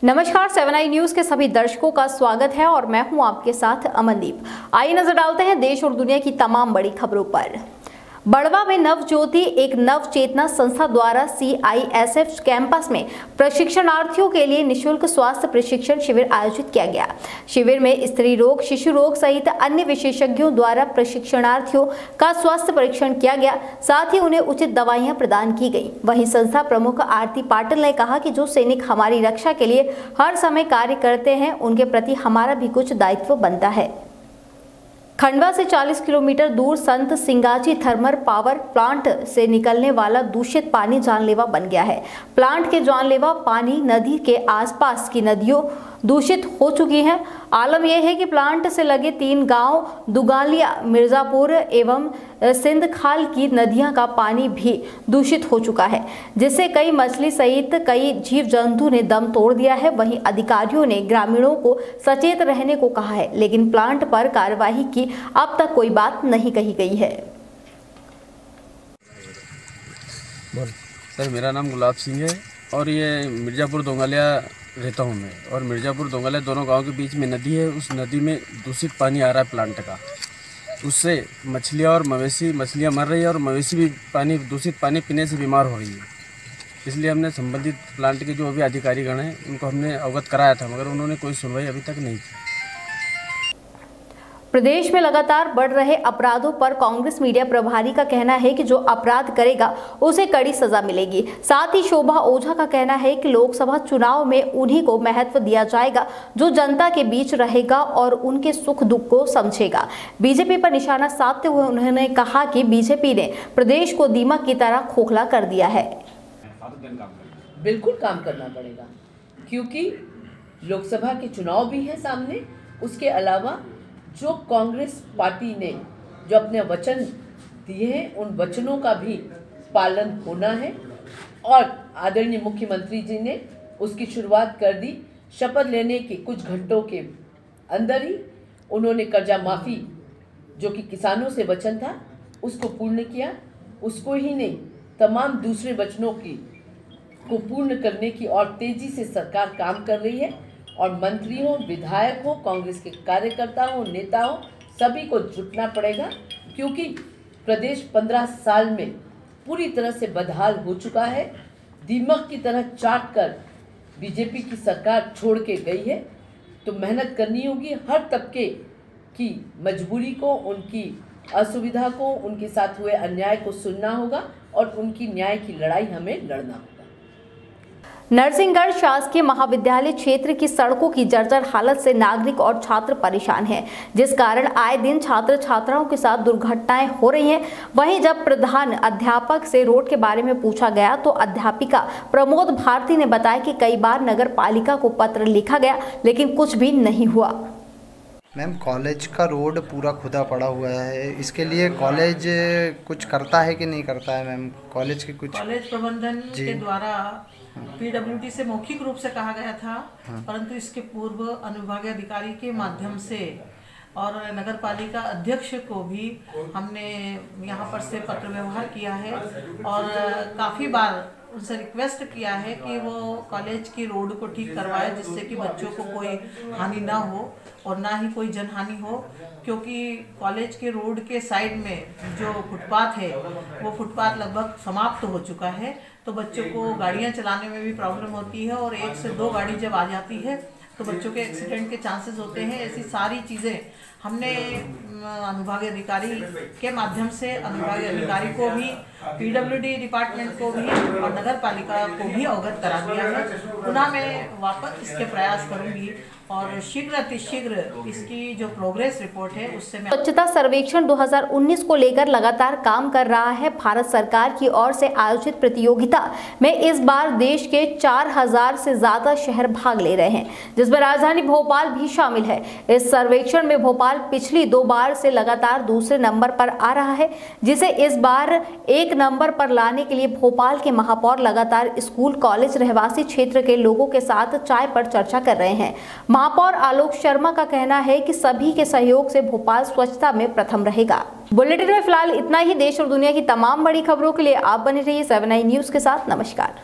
नमस्कार, 7 आई न्यूज के सभी दर्शकों का स्वागत है और मैं हूं आपके साथ अमनदीप। आइए नजर डालते हैं देश और दुनिया की तमाम बड़ी खबरों पर। बड़वा में नवज्योति एक नव चेतना संस्था द्वारा CISF कैंपस में प्रशिक्षणार्थियों के लिए निशुल्क स्वास्थ्य प्रशिक्षण शिविर आयोजित किया गया। शिविर में स्त्री रोग, शिशु रोग सहित अन्य विशेषज्ञों द्वारा प्रशिक्षणार्थियों का स्वास्थ्य परीक्षण किया गया, साथ ही उन्हें उचित दवाइयां प्रदान की गई। वहीं संस्था प्रमुख आरती पाटिल ने कहा कि जो सैनिक हमारी रक्षा के लिए हर समय कार्य करते हैं, उनके प्रति हमारा भी कुछ दायित्व बनता है। खंडवा से 40 किलोमीटर दूर संत सिंगाजी थर्मल पावर प्लांट से निकलने वाला दूषित पानी जानलेवा बन गया है। प्लांट के जानलेवा पानी नदी के आसपास की नदियों दूषित हो चुकी हैं। आलम यह है कि प्लांट से लगे 3 गांव दुगालिया, मिर्जापुर एवं सिंधखाल की नदियां का पानी भी दूषित हो चुका है, जिससे कई मछली सहित कई जीव जंतु ने दम तोड़ दिया है। वहीं अधिकारियों ने ग्रामीणों को सचेत रहने को कहा है, लेकिन प्लांट पर कार्यवाही की अब तक कोई बात नहीं कही गई है। सर, मेरा नाम गुलाब सिंह है और ये मिर्जापुर दोंगालिया रहता हूँ मैं। और मिर्जापुर दोंगालिया दोनों गांव के बीच में नदी है। उस नदी में दूषित पानी आ रहा है प्लांट का। उससे मछलियाँ और मछलियाँ मर रही है और मवेशी भी दूषित पानी पीने से बीमार हो रही है। इसलिए हमने संबंधित प्लांट के जो अभी अधिकारीगण हैं उनको हमने अवगत कराया था, मगर उन्होंने कोई सुनवाई अभी तक नहीं की। प्रदेश में लगातार बढ़ रहे अपराधों पर कांग्रेस मीडिया प्रभारी का कहना है कि जो अपराध करेगा उसे कड़ी सजा मिलेगी। साथ ही शोभा ओझा का कहना है कि लोकसभा चुनाव में उन्हीं को महत्व दिया जाएगा जो जनता के बीच रहेगा और उनके सुख दुख को समझेगा। बीजेपी पर निशाना साधते हुए उन्होंने कहा कि बीजेपी ने प्रदेश को दीमक की तरह खोखला कर दिया है। बिल्कुल काम करना पड़ेगा, क्योंकि लोकसभा के चुनाव भी है सामने। उसके अलावा जो कांग्रेस पार्टी ने जो अपने वचन दिए हैं, उन वचनों का भी पालन होना है। और आदरणीय मुख्यमंत्री जी ने उसकी शुरुआत कर दी। शपथ लेने के कुछ घंटों के अंदर ही उन्होंने कर्जा माफ़ी जो कि किसानों से वचन था उसको पूर्ण किया। उसको ही नहीं, तमाम दूसरे वचनों को पूर्ण करने की और तेज़ी से सरकार काम कर रही है। और मंत्री हो, विधायक हो, कांग्रेस के कार्यकर्ता हो, नेता हो, सभी को जुटना पड़ेगा, क्योंकि प्रदेश 15 साल में पूरी तरह से बदहाल हो चुका है। दीमक की तरह चाट कर बीजेपी की सरकार छोड़ के गई है। तो मेहनत करनी होगी, हर तबके की मजबूरी को, उनकी असुविधा को, उनके साथ हुए अन्याय को सुनना होगा और उनकी न्याय की लड़ाई हमें लड़ना होगा। नरसिंहगढ़ शासकीय महाविद्यालय क्षेत्र की सड़कों की जर्जर हालत से नागरिक और छात्र परेशान हैं, जिस कारण आए दिन छात्र छात्राओं के साथ दुर्घटनाएं हो रही हैं। वहीं जब प्रधान अध्यापक से रोड के बारे में पूछा गया तो अध्यापिका प्रमोद भारती ने बताया कि कई बार नगर पालिका को पत्र लिखा गया, लेकिन कुछ भी नहीं हुआ। मैम, कॉलेज का रोड पूरा खुदा पड़ा हुआ है, इसके लिए कॉलेज कुछ करता है कि नहीं करता है? मैम, कॉलेज के कुछ कॉलेज प्रबंधन के द्वारा PWD से मौखिक रूप से कहा गया था, परंतु इसके पूर्व अनुविभागीय अधिकारी के माध्यम से और नगर पालिका अध्यक्ष को भी हमने यहाँ पर से पत्र व्यवहार किया है और काफ़ी बार उनसे रिक्वेस्ट किया है कि वो कॉलेज की रोड को ठीक करवाए, जिससे कि बच्चों को कोई हानि ना हो और ना ही कोई जनहानि हो। क्योंकि कॉलेज के रोड के साइड में जो फुटपाथ है वो फुटपाथ लगभग समाप्त हो चुका है, तो बच्चों को गाड़ियाँ चलाने में भी प्रॉब्लम होती है और 1 से 2 गाड़ी जब आ जाती है तो बच्चों के एक्सीडेंट के चांसेस होते हैं। ऐसी सारी चीज़ें हमने अनुविभागीय अधिकारी के माध्यम से अनुविभागीय अधिकारी को भी, PWD डिपार्टमेंट को भी और नगर पालिका को भी अवगत करा दिया है। पुनः मैं वापस इसके प्रयास करूंगी और शीघ्र अतिशीघ्र इसकी जो प्रोग्रेस रिपोर्ट है उससे मैं स्वच्छता सर्वेक्षण 2019 को लेकर लगातार काम कर रहा है। भारत सरकार की ओर से आयोजित प्रतियोगिता में इस बार देश के 4000 से ज्यादा शहर भाग ले रहे हैं, जिसमें राजधानी भोपाल भी शामिल है। इस सर्वेक्षण में भोपाल पिछली 2 बार से लगातार दूसरे नंबर पर आ रहा है, जिसे इस बार 1 नंबर पर लाने के लिए भोपाल के महापौर लगातार स्कूल, कॉलेज, रहवासी क्षेत्र के लोगों के साथ चाय पर चर्चा कर रहे हैं। महापौर आलोक शर्मा का कहना है कि सभी के सहयोग से भोपाल स्वच्छता में प्रथम रहेगा। बुलेटिन में फिलहाल इतना ही। देश और दुनिया की तमाम बड़ी खबरों के लिए आप बने रहिए 7 आई न्यूज के साथ। नमस्कार।